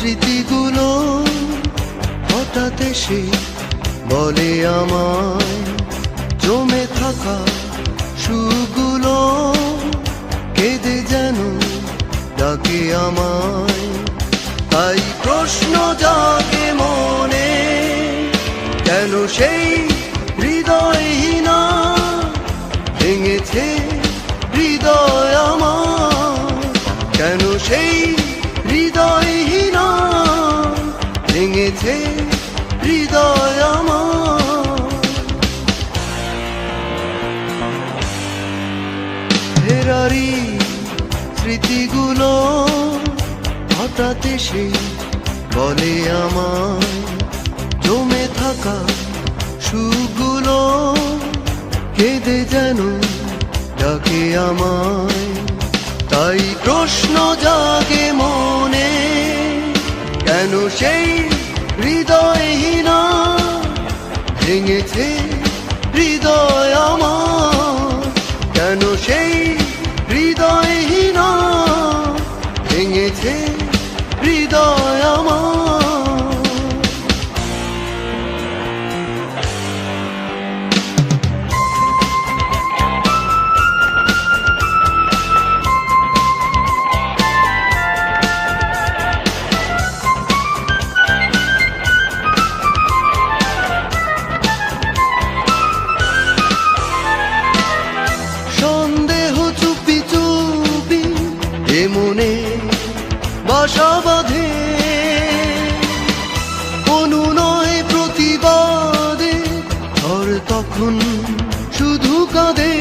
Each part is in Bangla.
স্মৃতিগুলো হঠাৎ এসে বলে আমায়, জমে থাকা সুরগুলো কেঁদে যেন ডাকে আমায়। তাই প্রশ্ন জাগে মনে, কেন সেই হৃদয়হীনা ভেঙেছে হৃদয় আমার, কেন সেই হৃদয়হীনা ভেঙেছে হৃদয় আমার। ফেরারি স্মৃতিগুলো হঠাৎ এসে বলে আমায়, জমে থাকা সুরগুলো কেঁদে যেন ডাকে আমায়। তাই প্রশ্ন জাগে মনে, কেন সেই হৃদয়হীনা ভেঙেছে হৃদয় আমার, কেন সেই হৃদয়হীনা ভেঙেছে হৃদয় আমার। মনে বাসা বাঁধে অনুনয় প্রতিবাদে, আর তখন শুধু কাঁদে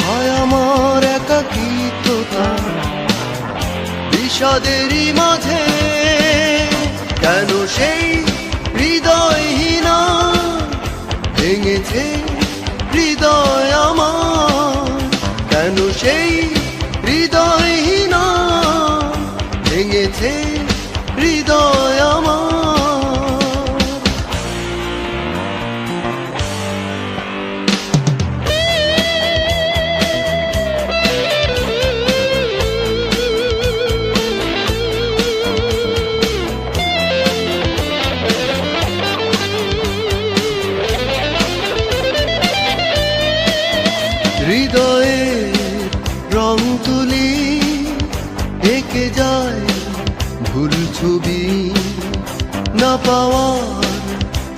হয় আমার একাকিত্বতা বিষাদেরই মাঝে। কেন সেই হৃদয়হীনা ভেঙেছে হৃদয় আমার, কেন সেই হৃদয়হীনা ভেঙেছে হৃদয় আমার। হৃদয়ে রং তুলি এঁকে যায় ভুল ছবি, না পাওয়ার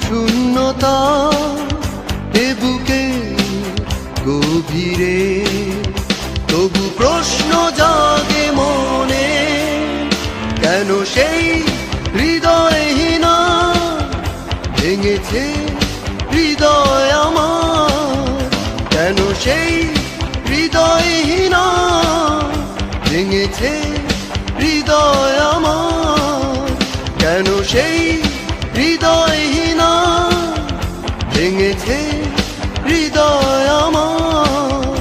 শূন্যতা এ বুকে গভীরে। তবু প্রশ্ন জাগে মনে, কেন সেই হৃদয়হীনা ভেঙেছে হৃদয় আমার, কেন সেই হৃদয়হীনা ভেঙেছে হৃদয় আমার, কেন সেই হৃদয়হীনা ভেঙেছে হৃদয় আমার,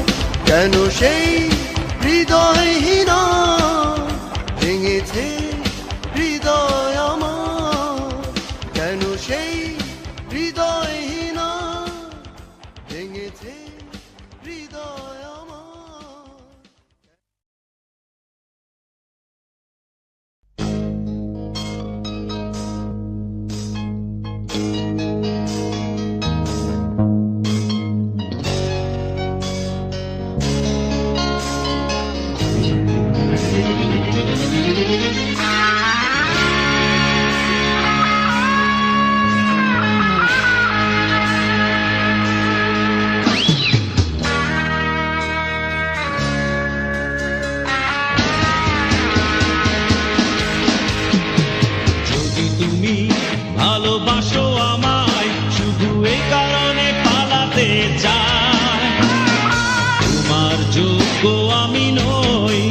কেন সেই হৃদয়হীনা ভেঙেছে হৃদয় আমার, কেন সেই হৃদয়হীনা ভেঙেছে হৃদয় আমার। ভালোবাসো আমায় শুধু এই কারণে পালাতে চাই, তোমার যোগ্য আমি নই,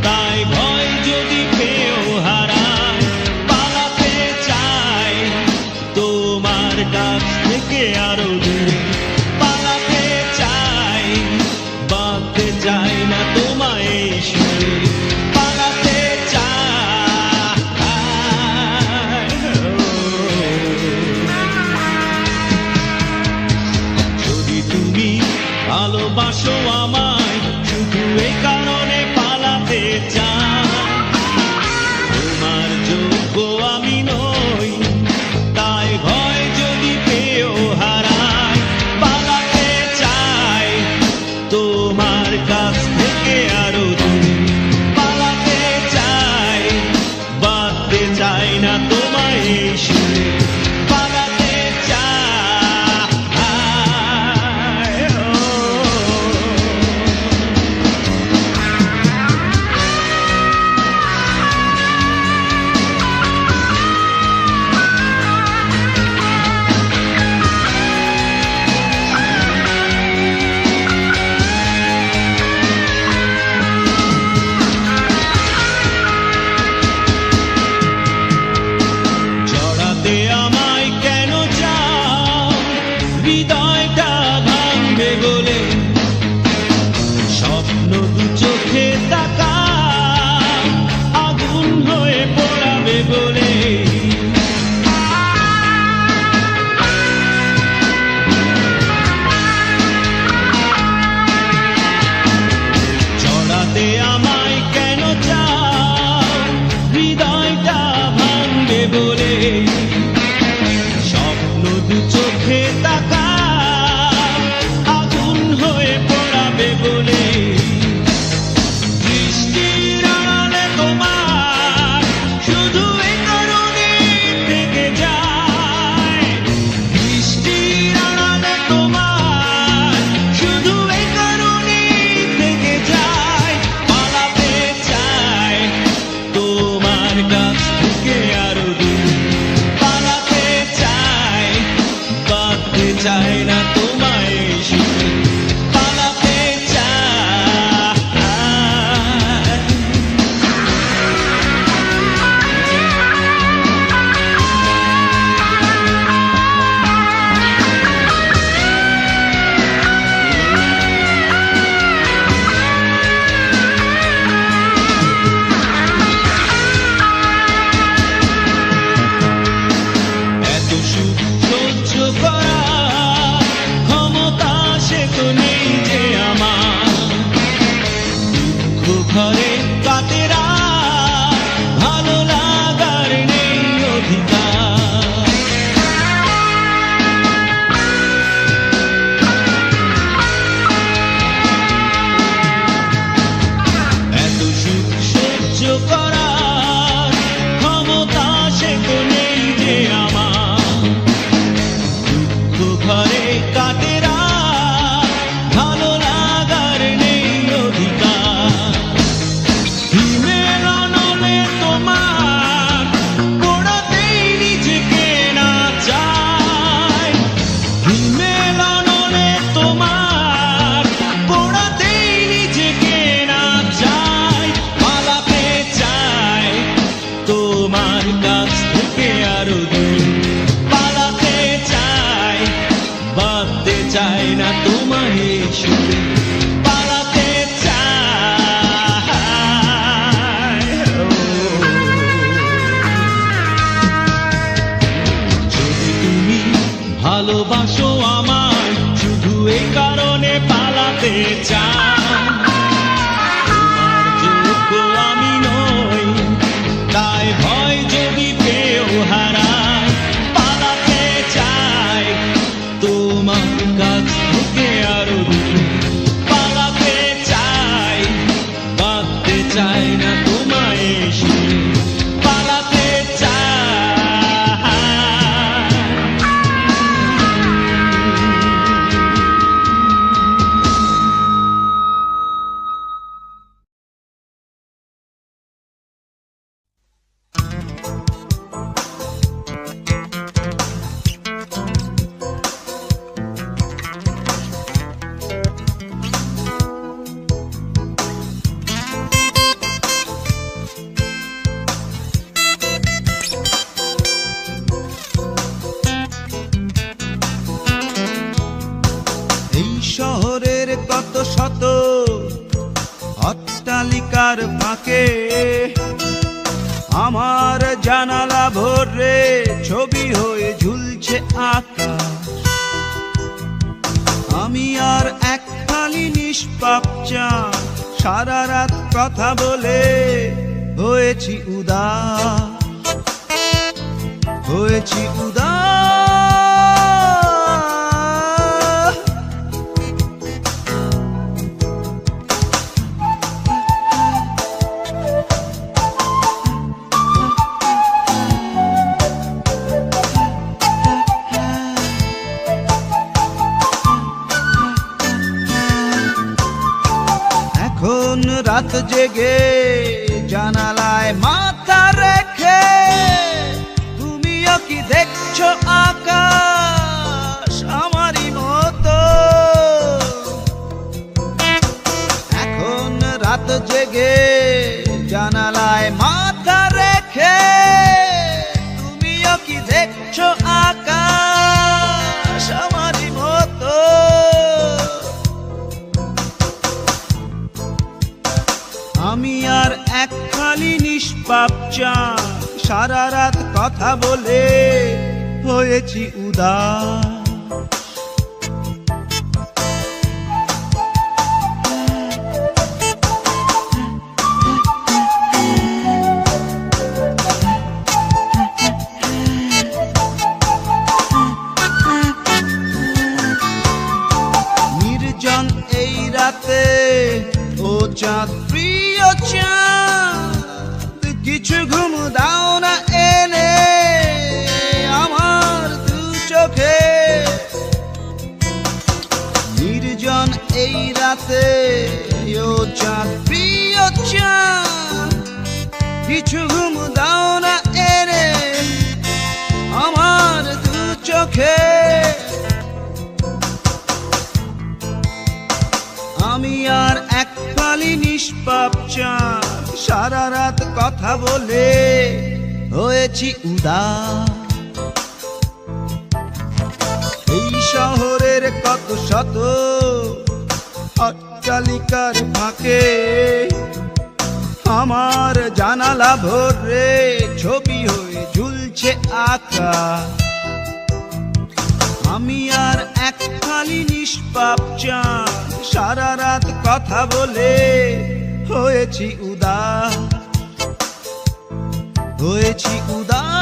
তাই ভয় যদি পেও হারাই পালাতে চাই তোমার কাছ থেকে আরো দূরে, পালাতে চাই বাঁধতে চাই না তোমায় সুরে, পালাতে ভালোবাসো আমায় শুধু এই কারণে পালাতে চাই। ভালোবাসো আমায় শুধু এই কারণে পালাতে চাই। তোমার যোগ্য আমি নই, তাই ভয় যদি পেও হারাই, পালাতে চাই তোমার কাছ থেকে আরো দূরে, পালাতে চাই, বাঁধতে চাই না তোমায় এসে, পালাতে চাই। এই শহরের কত শত অট্টালিকার ফাঁকে আমার জানালা ভরে ছবি হয়ে ঝুলছে আকাশ। আমি আর এক ফালি নিষ্পাপ চাঁদ, সারা রাত কথা বলে হয়েছি উদাস, হয়েছি উদাস। এখন রাত জেগে জানালায় মাথা রেখে তুমিও কি দেখছো আকাশ আমারই মতো? এখন রাত জেগে জানালায় মাথা রেখে তুমিও কি দেখছো আকাশ আমারই মতো? আমি আর এক খালি নিষ্পাপ চাঁদ, সারা রাত কথা বলে হয়েছি উদাস। নির্জন এই রাতে ও চাঁদ, প্রিয় চাঁদ, কিছু ঘুম দাও না এনে আমার দু চোখে। নির্জন এই রাতে ও চাঁদ, প্রিয় চাঁদ, কিছু ঘুম দাও না এনে আমার দু চোখে। আমি আর এক ফালি নিষ্পাপ চাঁদ, সারা রাত কথা বলে হয়েছি উদাস। এই শহরের কত শত অট্টালিকার ফাঁকে আমার জানালা ভরে ছবি হয়ে ঝুলছে আকাশ। আমি আর এক খালি নিষ্পাপ চাঁদ, সারা রাত কথা বলে হয়েছি উদাস, হয়েছি উদাস।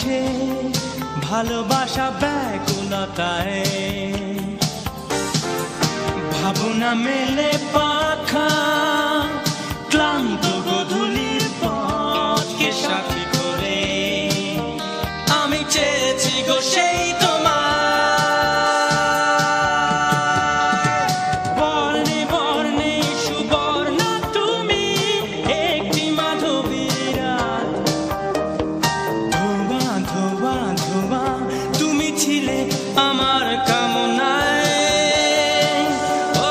মিশে ভালোবাসা ব্যাকুলতায় ভাবনা মেলে পাখা ক্লান্ত গধূলির পথকে সাথী করে আমি চেয়েছি গো সেই আমার কামনায় ও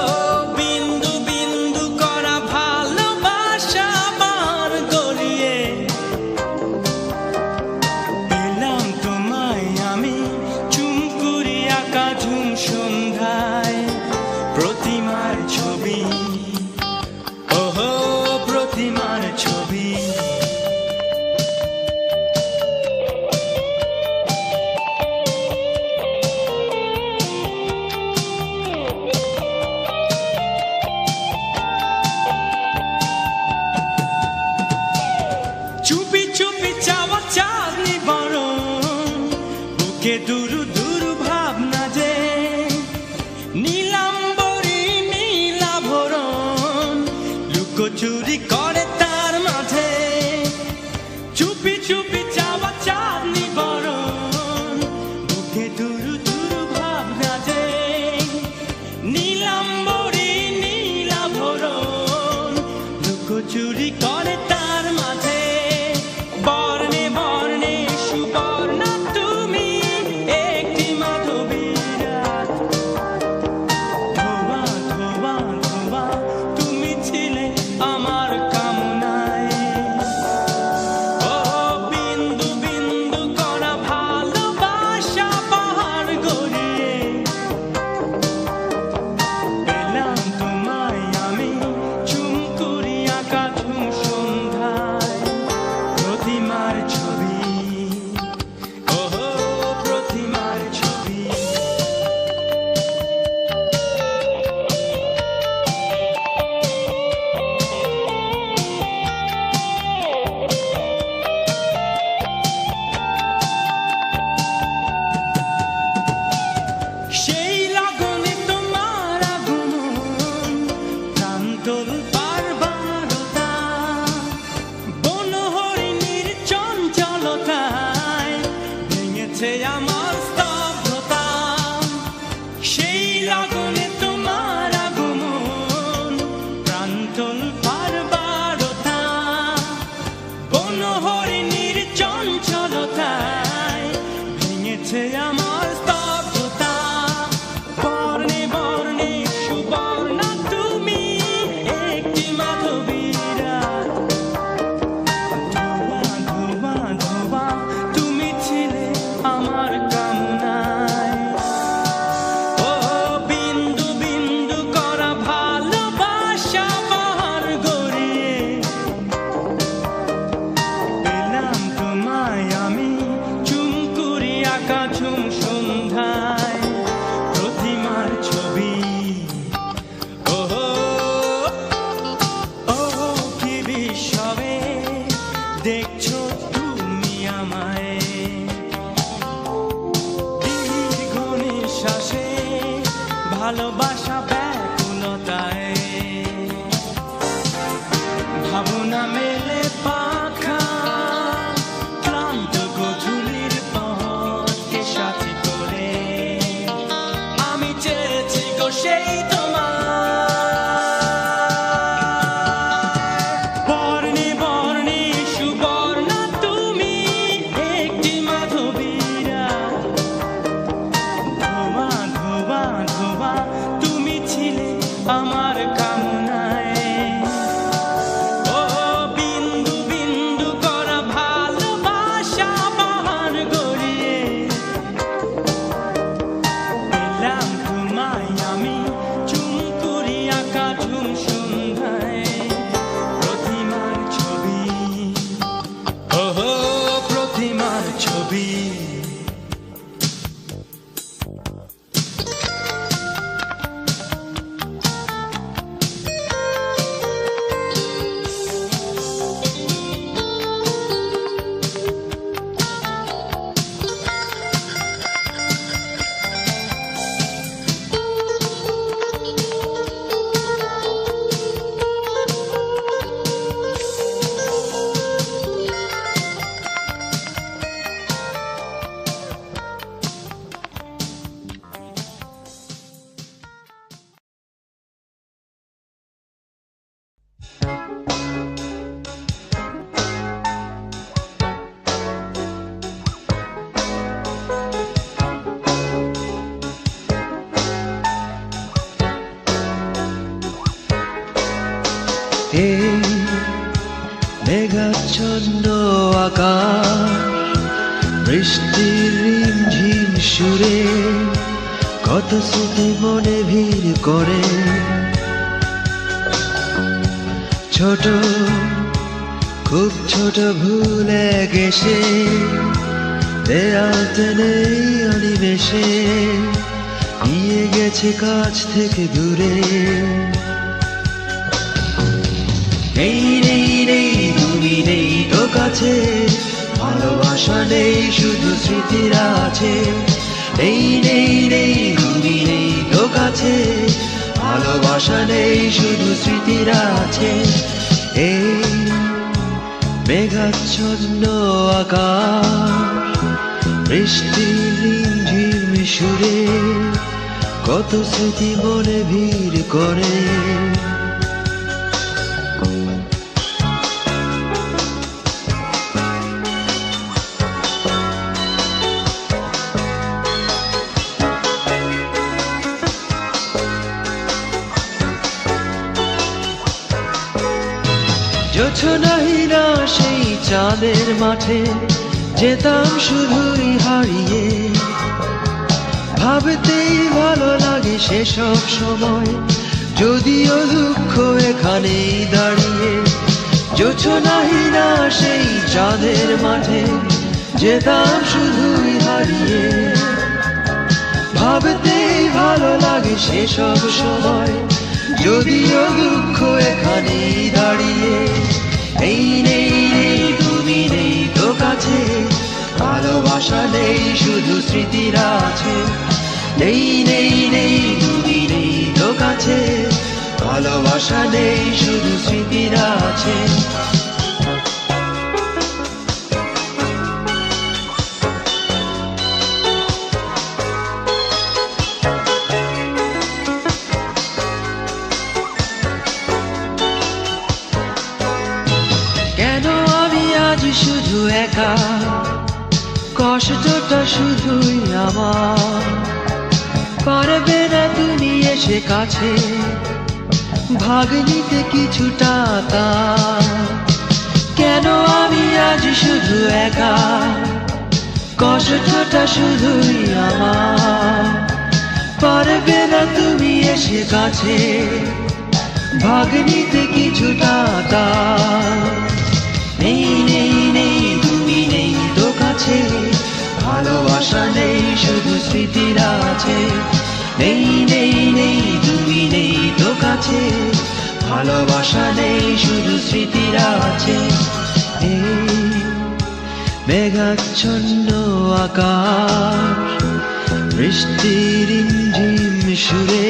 বিন্দু বিন্দু করা ভালোবাসা পার গড়িয়ে পেলাম তোমায় আমি চুমকুরি আঁকা ঝুম সন্ধ্যায় প্রতিমার ছবি ওহো প্রতিমার ছবি চুপি চুপি চাওয়া চাঁদনি বরণ বুকে দুরু দুরু ভাবনা যে নীলাম্বরী নীলাভরণ লুকোচুরি করে তার মাঝে চুপি চুপি চাওয়া চাঁদনি বরণ বুকে দুরু দুরু ভাবনা যে নীলাম্বরী নীলাভরণ লুকোচুরি করে তার মাঝে বর্ণে বর্ণে সুবর্ণা তুমি একটি মাধবী রাত ধোয়া ধোয়া ধোয়া তুমি ছিলে আমার কামনায় ও বিন্দু বিন্দু করা ভালোবাসা পাহাড় গড়িয়ে পেলাম তোমায় আমি চুমকুরি আঁকা ঝুম সন্ধ্যায় প্রতিমার ছবি ওহো প্রতিমার ছবি সেই লগনে তোমার আগমন প্রান্তর পারবারতা বনহরিণীর চঞ্চলতায় ভেঙেছে আমার স্তব্ধতা সেই লগনে তোমার আগমন প্রান্তর পারবারতা বনহরিণীর চঞ্চলতায় ভেঙেছে আমার স্তব্ধতা বর্ণে বর্ণে সুবর্ণা তুমি একটি মাধবী রাত ধোয়া ধোয়া ধোয়া তুমি ছিলে আমার কামনায় ও বিন্দু বিন্দু করা ভালোবাসা পাহাড় গড়িয়ে পেলাম তোমায় আমি চুমকুরি আঁকা ঝুম সন্ধ্যায় প্রতিমার ছবি ওহো ও কি বিশ্ববে দেখছো তুমি আমায় দীর্ঘ নিঃশ্বাসে ভালোবাসা ব্যাকুলতায় ভাবনা মেলে পাখা ক্লান্ত গধূলির পথকে সাথী করে আমি চেয়েছি গো সেই বর্ণে বর্ণে সুবর্ণা তুমি একটি মাধবী রাত ধোয়া ধোয়া ধোয়া তুমি ছিলে আমার কামনায় ও বিন্দু বিন্দু করা ভালোবাসা পাহাড় গড়িয়ে পেলাম তোমায় আমি চুমকুরি আঁকা ঝুম সন্ধ্যায় প্রতিমার ছবি ওহো প্রতিমার ছবি বৃষ্টির রিমঝিম সুরে কত স্মৃতি মনে ভিড় করে, ছোট খুব ছোট ভুলে গেছে দেয়ালতে নেই অনিমেষে, নিয়ে গেছে কাছ থেকে দূরে। নেই নেই নেই তুমি নেই তো কাছে, ভালোবাসা নেই শুধু স্মৃতিরা আছে। নেই নেই নেই তুমি নেই তো কাছে, ভালোবাসা নেই শুধু স্মৃতিরা আছে। এই মেঘাচ্ছন্ন আকাশ বৃষ্টির রিমঝিম সুরে কত স্মৃতি মনে ভিড় করে। জোছনাহীনা সেই চাঁদের মাঠে যেতাম শুধুই হারিয়ে, ভাবতেই ভালো লাগে সেসব সময়, যদিও দুঃখ এখানেই দাঁড়িয়ে। জোছনাহীনা সেই চাঁদের মাঠে যেতাম শুধুই হারিয়ে, ভাবতেই ভালো লাগে সেসব সময়, যদিও দুঃখ এখানেই দাঁড়িয়ে। এই নেই নেই তুমি নেই তো কাছে, ভালোবাসা নেই শুধু স্মৃতিরা আছে। নেই নেই নেই তুমি নেই তো কাছে, ভালোবাসা নেই শুধু স্মৃতিরা আছে। শুধু একা কষ্টটা শুধুই আমার, পারবে না তুমি এসে কাছে ভাগ নিতে কিছুটা তা। কেন আমি আজ শুধু একা, কষ্টটা শুধুই আমার, পারবে না তুমি এসে কাছে ভাগ নিতে কিছুটা তা। নেই নেই নেই তুমি নেই তো কাছে, ভালোবাসা নেই শুধু স্মৃতিরা আছে। নেই নেই নেই তুমি নেই তো কাছে, ভালোবাসা নেই শুধু স্মৃতিরা আছে। এই মেঘাচ্ছন্ন আকাশ বৃষ্টির রিমঝিম সুরে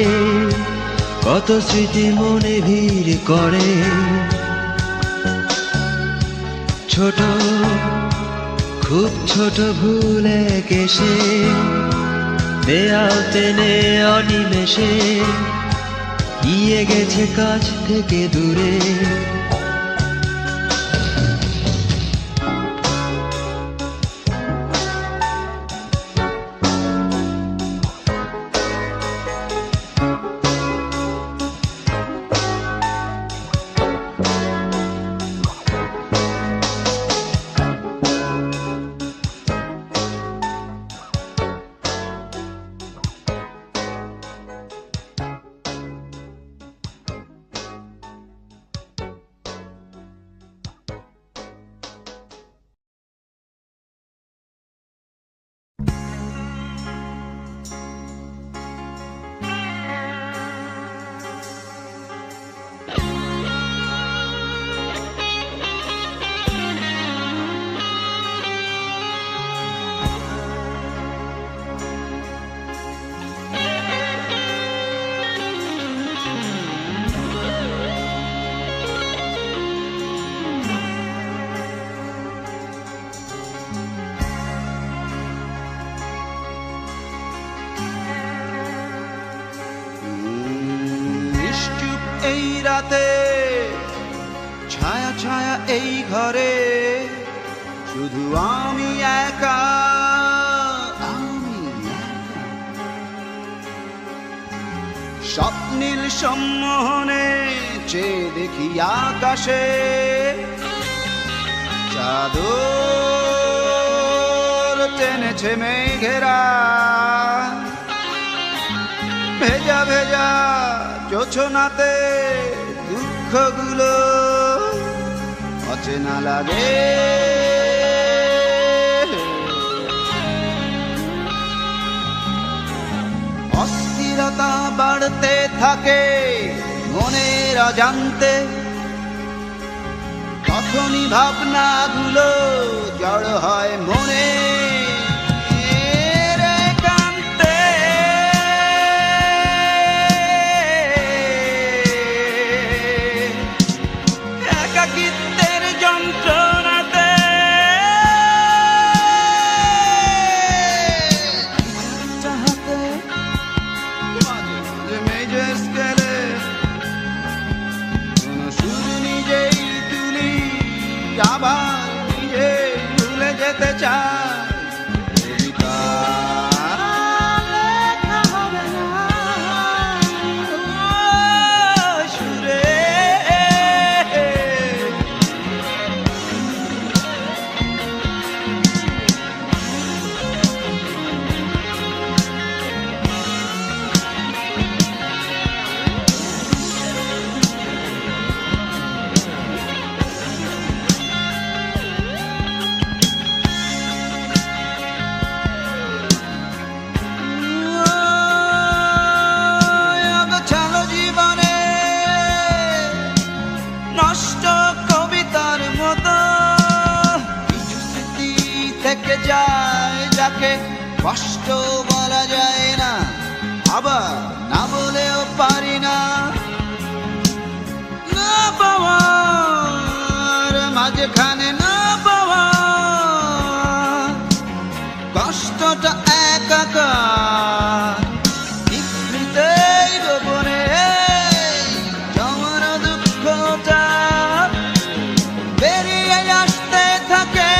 কত স্মৃতি মনে ভিড় করে, ছোট খুব ছোট ভুলে কেসে দেয়াল টেনে অনিমেষে, গিয়ে গেছে কাছ থেকে দূরে। এই রাতে ছায়া ছায়া এই ঘরে শুধু আমি একা, স্বপ্নীল সম্মোহনে চেয়ে দেখি আকাশে চাঁদর জেনেছে মেঘেরা, ভেজা ভেজা জোছনাতে দুঃখগুলো অচেনা লাগে। অস্থিরতা বাড়তে থাকে মনের অজান্তে, তখনই ভাবনাগুলো জড় হয় মনে একান্তে। একাকিত্বের যন্ত্রণাতে চাহাতে মাঝে মাঝে মেজের স্কেলে কোনো সুর নিজেই তুলি, আবার নিজে ভুলে যেতে চাই। কবিতা লেখা হবে না সুরে, অগোছালো জীবনে নষ্ট কবিতার মতো কিছু স্মৃতি থেকে যায় যাকে কষ্ট বলা যায় না, আবার না বলেও পারি না। না পাওয়ার মাঝখানে না পাওয়া কষ্টটা একাকার, বিস্মৃতেই গোপনে জমানো দুঃখটা বেরিয়ে আসতে থাকে।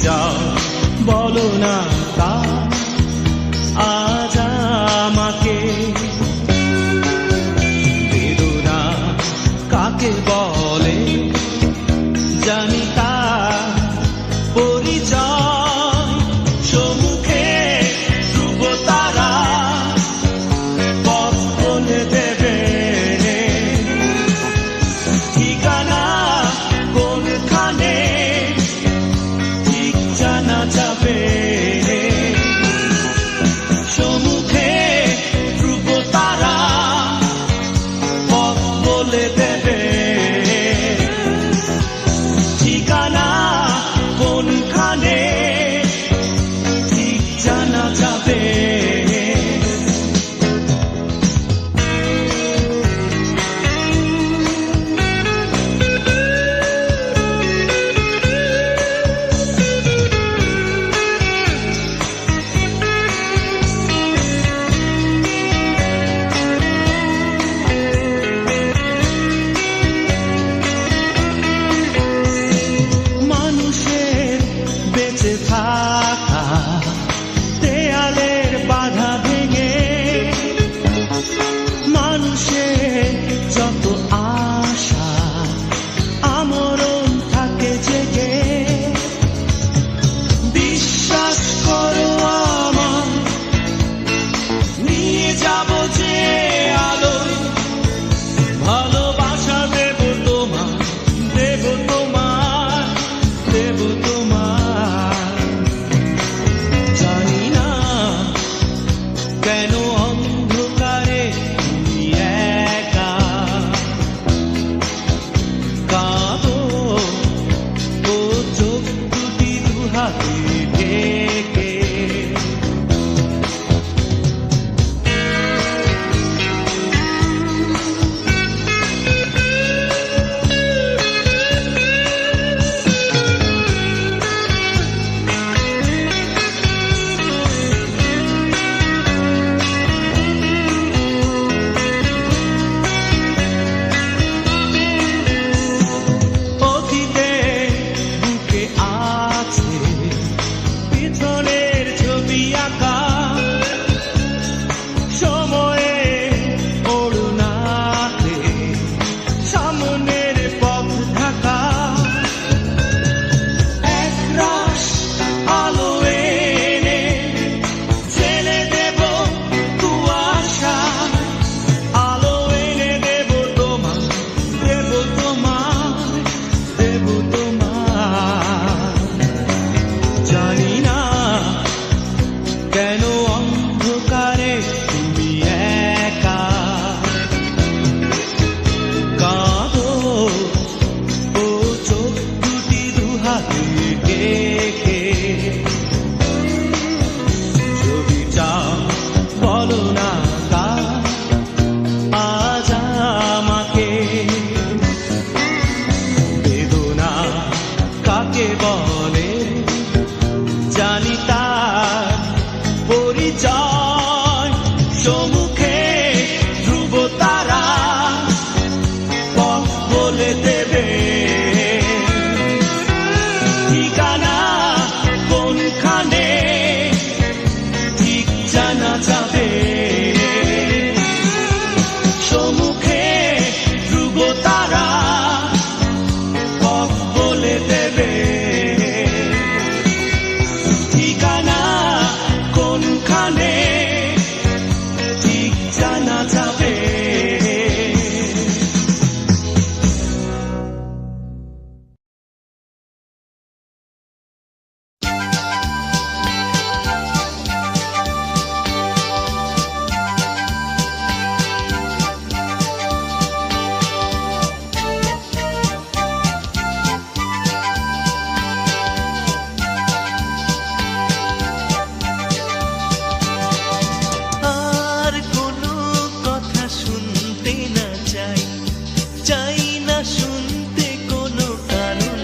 যাও বলো না তা আজ আমাকে বেদনা কাকে বলে জানি তার পরিচয় সম্মুখে ধ্রুব তারা পথ বলে দেবে ঠিকানা কোনখানে ঠিক জানা যাবে সম্মুখে ধ্রুব তারা পথ বলে দেবে ঠিকানা কোনখানে ঠিক জানা যাবে মানুষের বেঁচে থাকা দেয়ালের বাধা ভেঙে মানুষের যত আশা আমরণ থাকে জেগে বিশ্বাস করো আমার নিয়ে যাব যে আলো ভালোবাসা দেব তোমার দেব তোমার দেব তোমার জানি না কেন অন্ধকারে তুমি একা কাঁদো ও চোখ দুটি দুহাতে ঢেকে অতীতে বুকে আছে পিছনের ছবি আঁকা সময়ে ওড়নাতে সামনের পথ ঢাকা একরাশ আলো এনে জেলে দেব কুয়াশা আলো এনে দেব তোমার দেব তোমার দেব তোমার জানি না কেন অন্ধকারে তুমি একা কাঁদো ও চোখ দুটি দুহাতে ঢেকে যদি চাও বলো না তা আজ আমাকে বেদনা কাকে বলে জানি তার পরিচয় সম্মুখে ধ্রুব তারা পথ বলে দেবে ঠিকানা কোনখানে ঠিক জানা যাবে সম্মুখে ধ্রুব তারা পথ বলে দেবে ঠিকানা কোনখানে ঠিক জানা যাবে আর কোনো কথা শুনতে না চাই চাই না শুনতে কোনো কারণ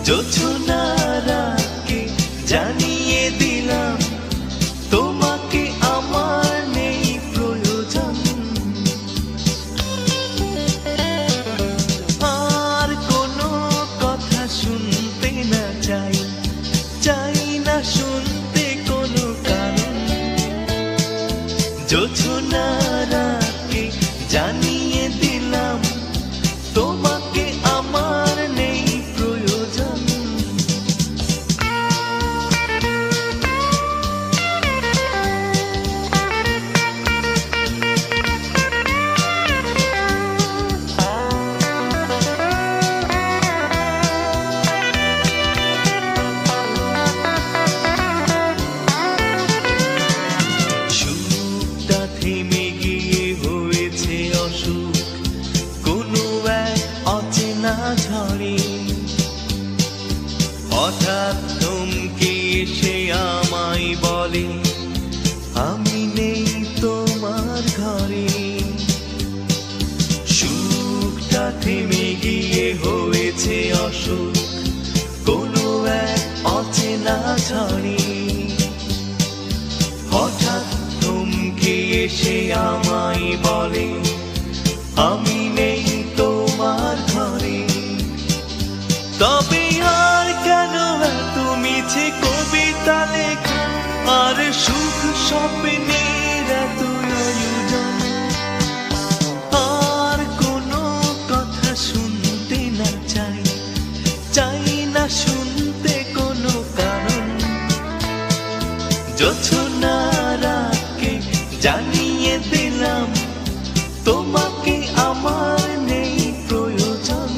জোছনারাকে জানিয়ে দিলাম তোমাকে আমার নেই প্রয়োজন আর কোনো কথা শুনতে না চাই এসে আমায় বলে আমি নেই তোমার ঘরে। সুখটা থেমে গিয়ে হয়েছে অসুখ কোনো এক অচেনা ঝড়ে। হঠাৎ থমকে এসে আমায় বলে আমি নেই তোমার ঘরে। তবে আর কেন এত মিছে কবিতা লেখা আর সুখ স্বপ্নের এত আয়োজন। আর কোনো কথা শুনতে না চাই, চাই না শুনতে কোনো কারণ। জোছনা রাতকে জানিয়ে দিলাম তোমাকে আমার নেই প্রয়োজন।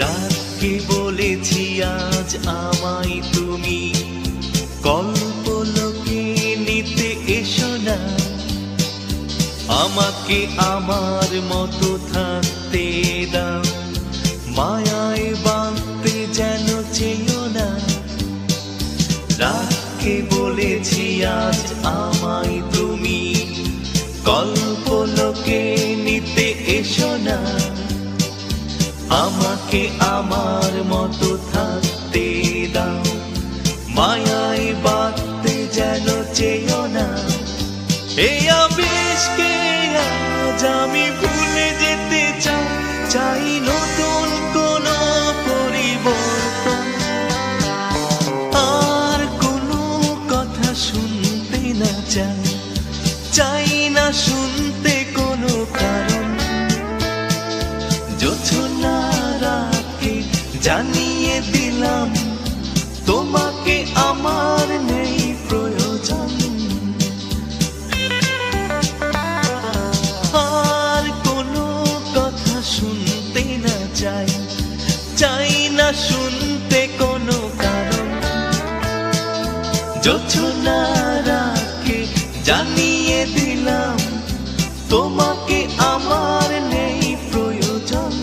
রাতকে বলেছি আজ আমায় তুমি কল্পলোকে নিতে এসো না। আমাকে আমার মতো থাকতে দাও, মায়ায় বাঁধতে যেন চেয়েও না। রাতকে বলেছি আজ আমায় তুমি কল্পলোকে নিতে এসো না। আমাকে আমার মতো থাকতে দাও, মায়ায় বাঁধতে যেন চেয়েও না। এই আবেশকে আজ আমি ভুলে যেতে চাই, চাই নতুন কোনো পরিবর্তন। আর কোনো কথা শুনতে না চাই, চাই না শুনতে কোনো কারণ। জোছনা রাতকে জানিয়ে দিলাম তোমাকে আমার নেই প্রয়োজন। আর কোনো কথা শুনতে না চাই, চাই না শুনতে কোনো কারণ। জোছনা রাতকে জানিয়ে দিলাম তোমাকে আমার নেই প্রয়োজন।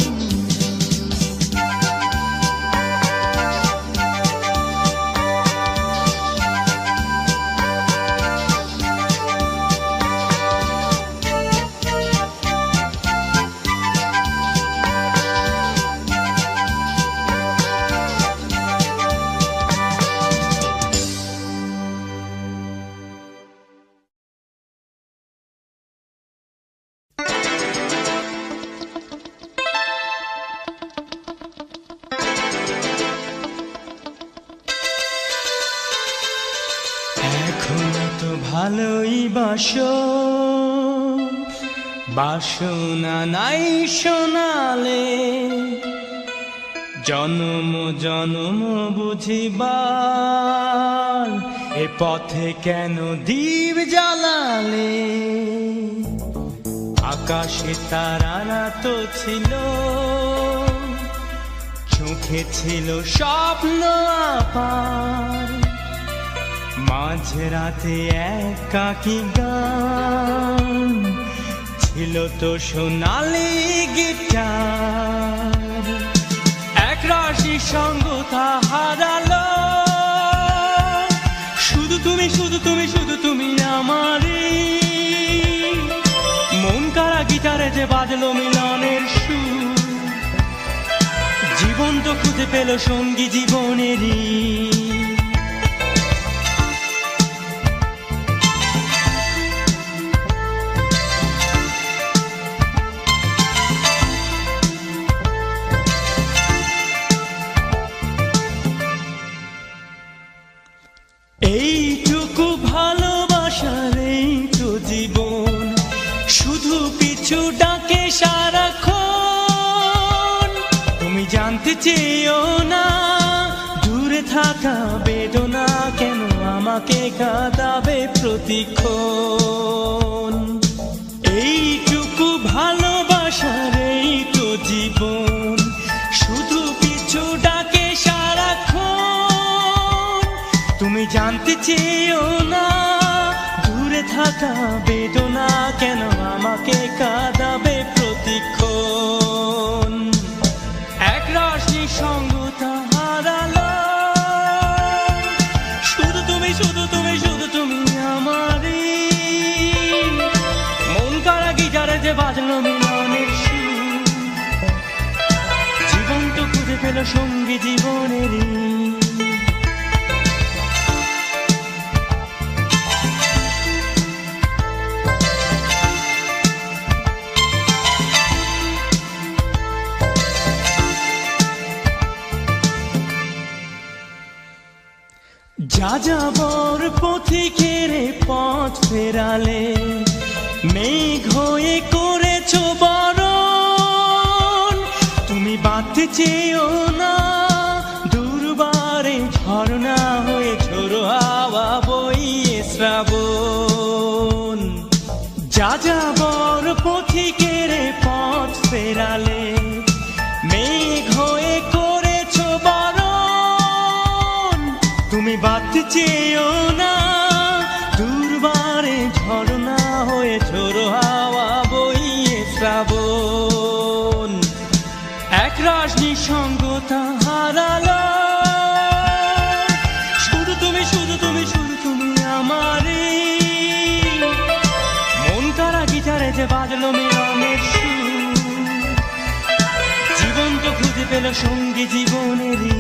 এখন তো ভালোই বাসো, বাসনা নাই শোনালে। জনম জনম বুঝিবার এ পথে কেন দীপ জ্বালালে। আকাশে তারারা তো ছিল, চোখে ছিল স্বপ্ন আপার। মাঝরাতে একাকী গান ছিল তো সোনালি গিটার। এক রাশি সঙ্গ তা হারালো, শুধু তুমি শুধু তুমি শুধু তুমি আমারই। মন কারা গিটারে যে বাজলো মিলনের সুর, জীবন তো খুঁজে পেল সঙ্গী জীবনেরই। এইটুকু ভালোবাসার এই তো জীবন, শুধু পিছু ডাকে সারাক্ষণ। তুমি জানতে চেয়েও না দূরে থাকা বেদনা কেন আমাকে কাঁদাবে প্রতিক্ষণ। এইটুকু ভালোবাসার এই তো জীবন, চেয়েও না, দূরে থাকা বেদনা কেন আমাকে কাঁদাবে প্রতিক্ষণ। একরাশ নিঃসঙ্গতা হারালো, শুধু তুমি শুধু তুমি শুধু তুমি আমারই। মন কারা গিটারে যে বাজলো মিলনের সুর, জীবন তো খুঁজে পেল সঙ্গী জীবনেরই। যাযাবর পথিকের পথ ফেরালে, মেঘ হয়ে করেছো বরণ। তুমি বাঁধতে চেয়েও না, দুর্বারে ঝর্ণা হয়ে ঝোড়ো হাওয়া বইয়ে শ্রাবণ। যাযাবর পথিকের পথ ফেরালে, মেঘ হয়ে করেছো বরণ। তুমি বাঁধতে চেয়েও না, দুর্বারে ঝর্ণা হয়ে ঝোড়ো হাওয়া বইয়ে শ্রাবণ। একরাশ নিঃসঙ্গতা হারালো, শুধু তুমি শুধু তুমি শুধু তুমি আমারই। মন কারা গিটারে যে বাজলো মিলনের সুর, জীবন তো খুঁজে পেল সঙ্গী জীবনেরই।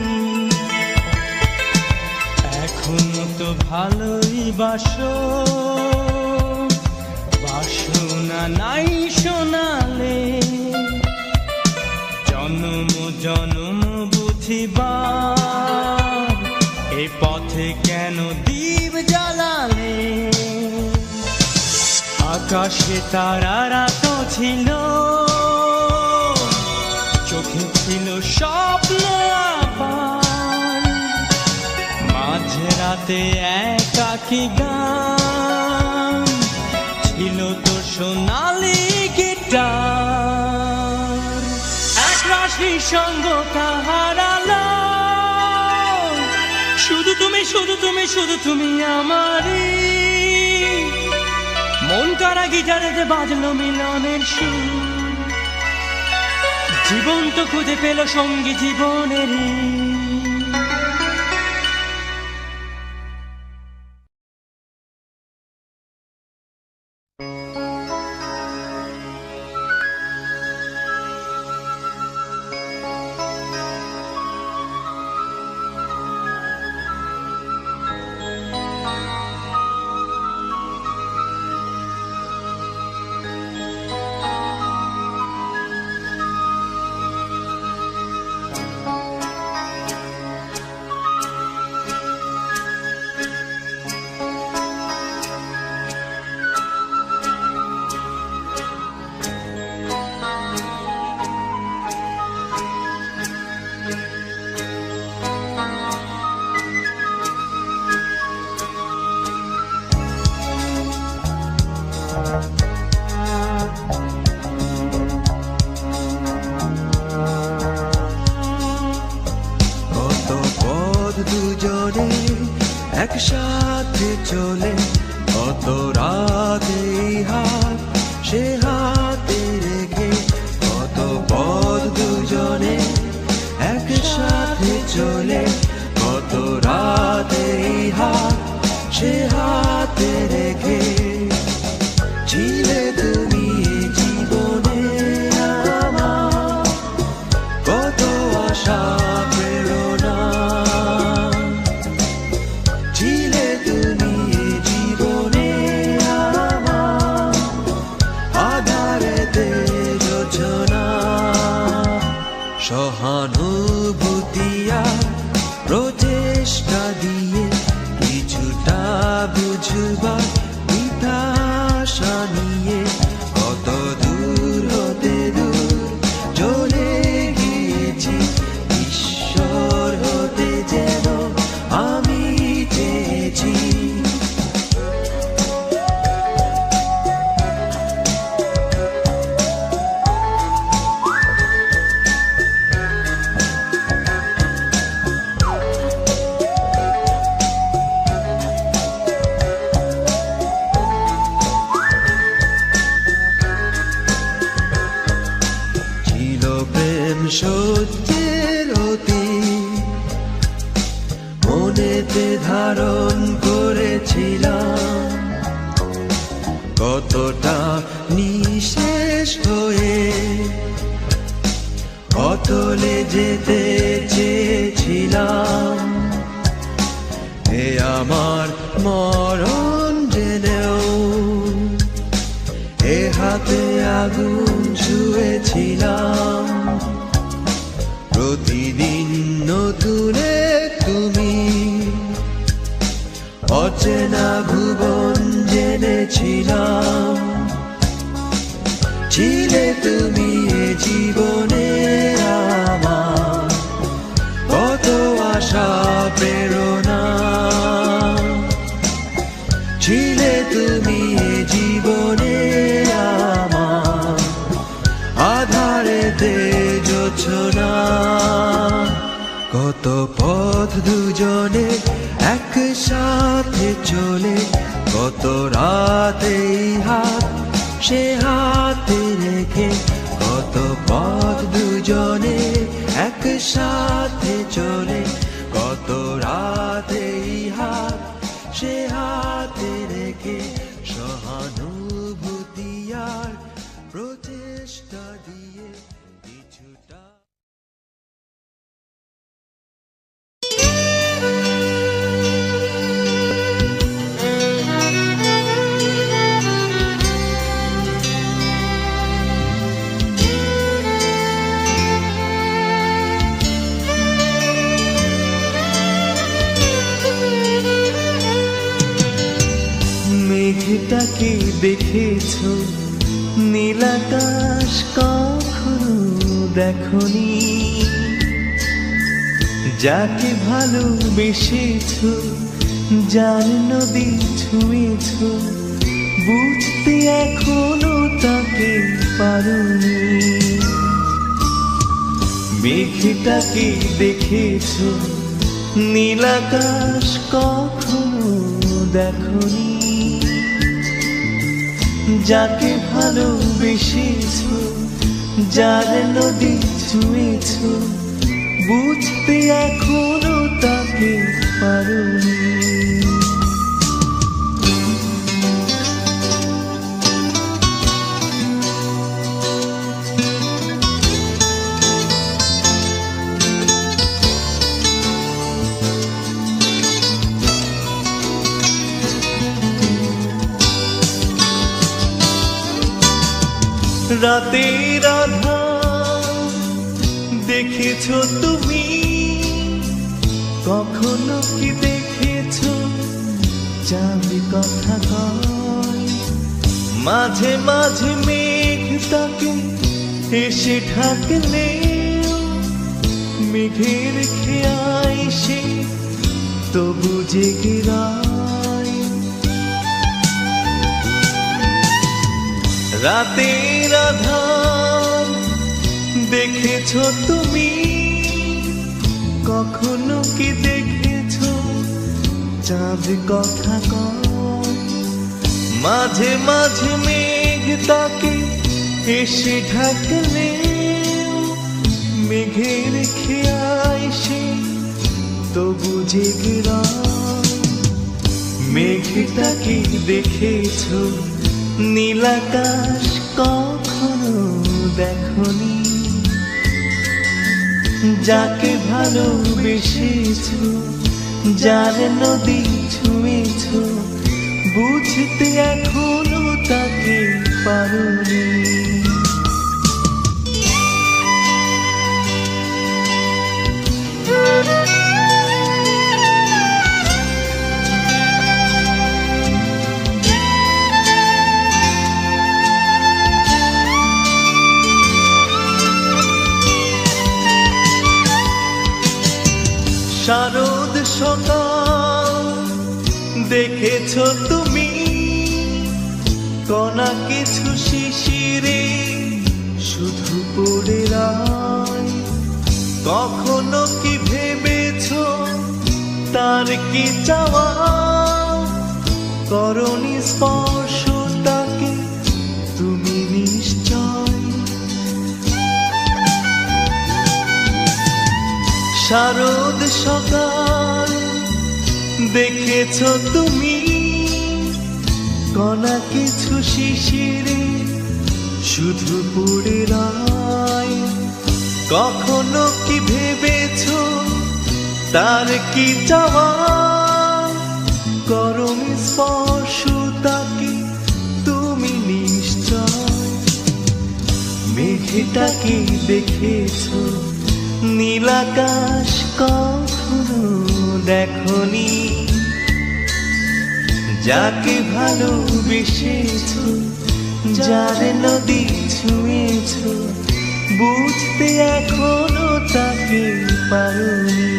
এখনো তো ভালোই বাসো, বাসো না নাই শোনালে। জন্ম জন্ম বুঝিবার এ পথে কেন দীপ জ্বালালে। আকাশে তারারা তো ছিল, চোখে ছিল স্বপ্ন আবার। মাঝে রাতে একাকী গান ছিল তো সোনালি গিটার। একরাশ নিঃসঙ্গতা হারালো, শুধু তুমি শুধু তুমি শুধু তুমি আমারই। মন কারা গিটারে যে বাজলো মিলনের সুর, জীবন তো খুঁজে পেল সঙ্গী জীবনেরই। দুজনে একসাথে চলে, কত রাতে হাত সে হাতে রেখে। কত পথ দুজনে একসাথে চলে, কত রাতে হাত সে হাতে রেখে। ছিলে তুমি জীবনে আমার, কত আশা প্রেরণা। ছিলে তুমি জীবনে আমার, আধার সত্যের অতীত মনেতে ধারণ করেছিলাম, কতটা নিঃশেষ হয়ে অতলে যেতে চেয়েছিলাম। এ আমার মরণ জেনেও এ হাতে আগুন ছুঁয়েছিলাম। প্রতিদিন নতুন তুমি অচেনা ভুবন জেনেছিলাম। ছিলে তুমি এ জীবনে আমার কত আশা প্রেরণা, ছিলে তুমি এ জীবনে আমার আধারেতে জোছনা। কত পথ দুজনে একসাথে চলে, কত রাতে হাত সে হাতে রেখে, কত পথ দুজনে একসাথে চলে, কত রাতে হাত সে হাতে রেখে, সহানুভূতি আর প্রচেষ্টা দিয়ে কিছুটা। মেঘটাকে দেখেছো, নীলাকাশ কখনো দেখনি, যাকে ভালোবেসেছো, যার নদী ছুঁয়েছো, বুঝতে এখনো তাকে পারোনি। মেঘটাকে দেখেছো, নীলাকাশ কখনো দেখনি, যাকে ভালোবেসেছো, যার নদী ছুঁয়েছো, বুঝতে এখনো তাকে পারোনি। রাতের আধার দেখেছো তুমি, কখনো কি দেখেছো চাঁদ কথা কয়? মাঝে মাঝে মেঘ তাকে এসে ঢাকলে, মেঘের খেয়ায় সে তবু জেগে রয়। রাতের আধার দেখেছো তুমি, কখনো কি দেখেছো চাঁদ কথা কয়? মাঝে মাঝে মেঘ তাকে এসে ঢাকলে, মেঘের খেয়ায় সে তবু জেগে রয়। মেঘটাকে দেখেছো, নীলাকাশ কখনো দেখনি, যাকে ভালোবেসেছো, যার নদী ছুঁয়েছো, বুঝতে এখনো তাকে পারোনি। শারদ সকাল দেখেছো তুমি, কণা কিছু শিশিরে শুধু পড়ে রয়। কখনো কি ভেবেছো তার কি চাওয়া, করনি স্পর্শ তাকে তুমি নিশ্চয়। শারদ সকাল দেখেছ তুমি, কণা কিছু শিশিরে শুধু পড়ে রয়। কখনো কি ভেবেছ তার কি চাওয়া, গরম স্পর্শ তাকে তুমি নিশ্চয়। মেঘটাকে দেখেছ নীলাকাশ কখনো দেখনি, যাকে ভালোবেসেছ যার নদী ছুঁয়েছ, বুঝতে এখনো তাকে পারোনি।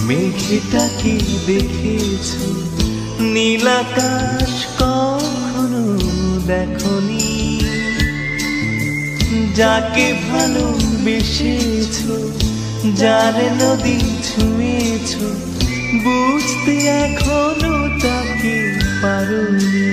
মেঘটাকে দেখেছ নীলাকাশ কখনো দেখনি, যাকে ভালোবেসেছ যার নদী ছুঁয়েছ, বুঝতে এখনো তাকে পারোনি।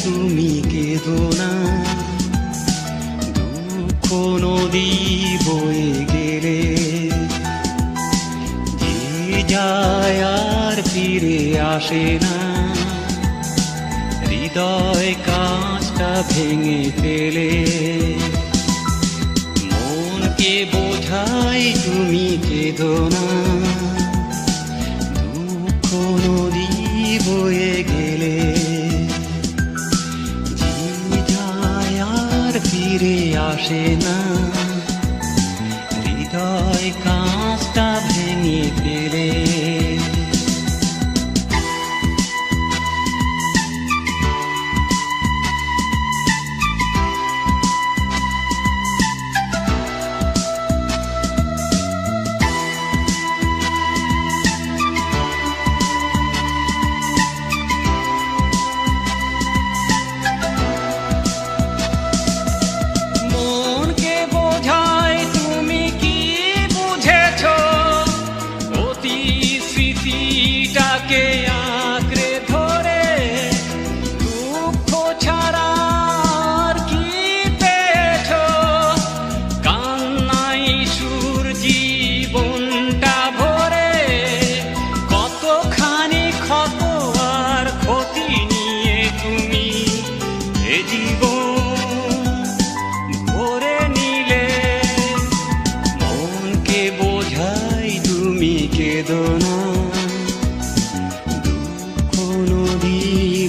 তুমি কেঁদো না, দুঃখ নদী বয়ে গেলে যে যায় আর ফিরে আসে না। হৃদয় কাঁচটা ভেঙে ফেলে মনকে বোঝাই তুমি কেঁদো না, দুঃখ নদী বয়ে গেলে ফিরে আসে না। হৃদয় কাঁচটা ভেঙে ফেলে আঁকড়ে ধরে দুঃখ ছাড়া কি পেয়েছ, কান্নাই সুর জীবনটা ভরে, কতখানি ক্ষত আর ক্ষতি নিয়ে তুমি এ জীবন ভরে নিলে। মনকে বোঝাই তুমি কেঁদো না,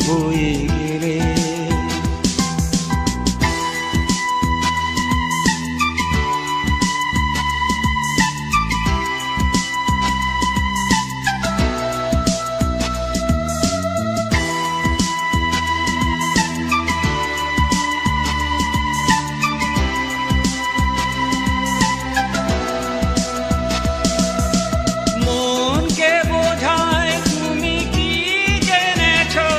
বয়ে গেলে মনকে বোঝায় তুমি কি জেনেছো,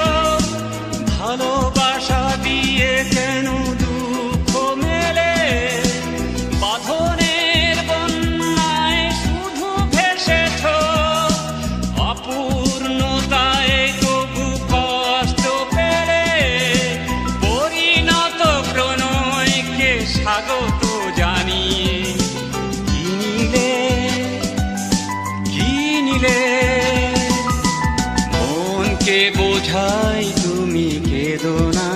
ভালোবাসা দিয়ে কেন দুঃখ মেলে, বাঁধনের বন্যায় শুধু ভেসেছ, অপূর্ণতায় তবু কষ্ট পেলে, পরিণত প্রণয়কে স্বাগত জানিয়ে কিনিলে। মনকে বোঝাই তুমি কেঁদো না,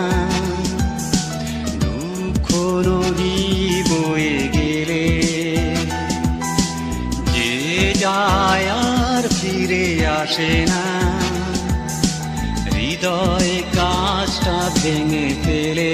দুঃখ নদী বয়ে গেলে যে যায় আর ফিরে আসে না। হৃদয় কাঁচটা ভেঙে ফেলে